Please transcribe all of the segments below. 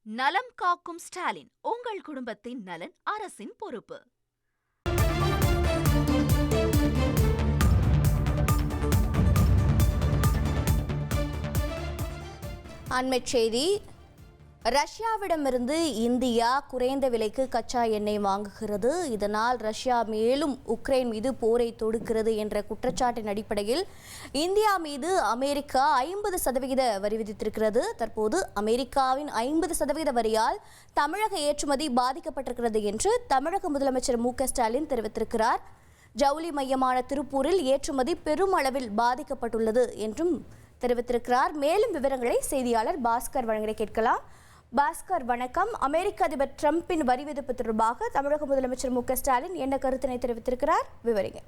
நலம் காக்கும் ஸ்டாலின், உங்கள் குடும்பத்தின் நலன் அரசின் பொறுப்பு. அண்மைச் செய்தி. ரஷ்யாவிடமிருந்து இந்தியா குறைந்த விலைக்கு கச்சா எண்ணெய் வாங்குகிறது. இதனால் ரஷ்யா மேலும் உக்ரைன் மீது போரை தொடுக்கிறது என்ற குற்றச்சாட்டின் அடிப்படையில் இந்தியா மீது அமெரிக்கா 50% வரி விதித்திருக்கிறது. தற்போது அமெரிக்காவின் 50% வரியால் தமிழக ஏற்றுமதி பாதிக்கப்பட்டிருக்கிறது என்று தமிழக முதலமைச்சர் மு.க.ஸ்டாலின் தெரிவித்திருக்கிறார். ஜவுளி மையமான திருப்பூரில் ஏற்றுமதி பெரும் அளவில் பாதிக்கப்பட்டுள்ளது என்றும் தெரிவித்திருக்கிறார். மேலும் விவரங்களை செய்தியாளர் பாஸ்கர் வழங்க கேட்கலாம். பாஸ்கர் வணக்கம். அமெரிக்க அதிபர் டிரம்பின் வரி விதிப்பு தொடர்பாக தமிழக முதலமைச்சர் மு.க.ஸ்டாலின் என்ன கருத்தினை தெரிவித்திருக்கிறார், விவரிங்க.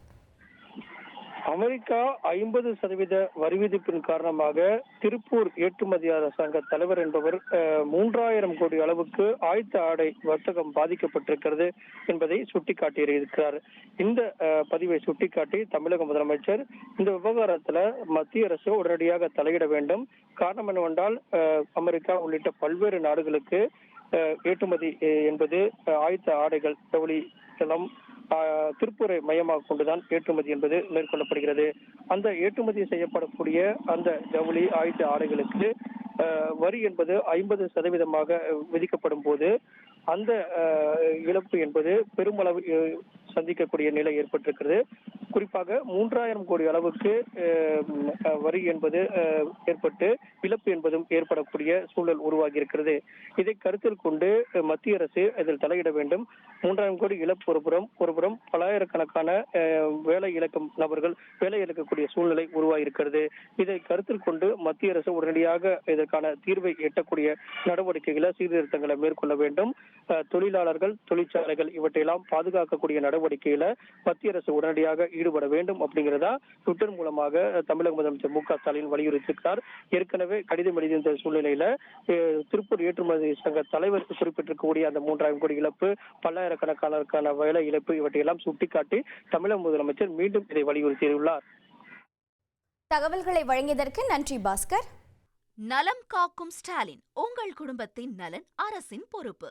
அமெரிக்கா 50% வரி விதிப்பின் காரணமாக திருப்பூர் ஏற்றுமதியாளர் சங்க தலைவர் என்பவர் 3000 கோடி அளவுக்கு ஆயத்த ஆடை வர்த்தகம் பாதிக்கப்பட்டிருக்கிறது என்பதை சுட்டிக்காட்டியிருக்கிறார். இந்த பதிவை சுட்டிக்காட்டி தமிழக முதலமைச்சர் இந்த விவகாரத்துல மத்திய அரசு உடனடியாக தலையிட வேண்டும். காரணம் என்னவென்றால் அமெரிக்கா உள்ளிட்ட பல்வேறு நாடுகளுக்கு ஏற்றுமதி என்பது ஆயத்த ஆடைகள், ஜவுளி எல்லாம் திருப்பூரை மையமாக கொண்டுதான் ஏற்றுமதி என்பது மேற்கொள்ளப்படுகிறது. அந்த ஏற்றுமதி செய்யப்படக்கூடிய அந்த ஜவுளி ஆயத்த ஆடைகளுக்கு வரி என்பது 50% விதிக்கப்படும் போது அந்த இழப்பு என்பது பெருமளவு சந்திக்கக்கூடிய நிலை ஏற்பட்டிருக்கிறது. குறிப்பாக 3000 கோடி அளவுக்கு வரி என்பது ஏற்பட்டு இழப்பு என்பதும் ஏற்படக்கூடிய சூழல் உருவாகி இருக்கிறது. இதை கருத்தில் கொண்டு மத்திய அரசு இதில் தலையிட வேண்டும். 3000 கோடி இழப்பு ஒருபுறம் பல்லாயிரக்கணக்கான வேலை இழக்கும் நபர்கள் வேலை இழக்கக்கூடிய சூழ்நிலை உருவாகி இருக்கிறது. இதை கருத்தில் கொண்டு மத்திய அரசு உடனடியாக இதற்கான தீர்வை எட்டக்கூடிய நடவடிக்கைகளை, சீர்திருத்தங்களை மேற்கொள்ள வேண்டும். தொழிலாளர்கள், தொழிற்சாலைகள் இவற்றையெல்லாம் பாதுகாக்கக்கூடிய நடவடிக்கையில மத்திய அரசு உடனடியாக ஈடுபட வேண்டும் அப்படிங்கிறதா ட்விட்டர் மூலமாக தமிழக முதலமைச்சர் மு.க.ஸ்டாலின் வலியுறுத்தியிருக்கிறார். ஏற்கனவே கடிதம் எழுதிய சூழ்நிலையில திருப்பூர் ஏற்றுமதி சங்க தலைவர் குறிப்பிட்டிருக்கக்கூடிய அந்த 3000 கோடி இழப்பு, பல்லாயிரக்கணக்கான வேலை இழப்பு இவற்றையெல்லாம் சுட்டிக்காட்டி தமிழக முதலமைச்சர் மீண்டும் இதை வலியுறுத்தியுள்ளார். தகவல்களை வழங்கியதற்கு நன்றி பாஸ்கர். நலம் காக்கும் ஸ்டாலின், உங்கள் குடும்பத்தின் நலன் அரசின் பொறுப்பு.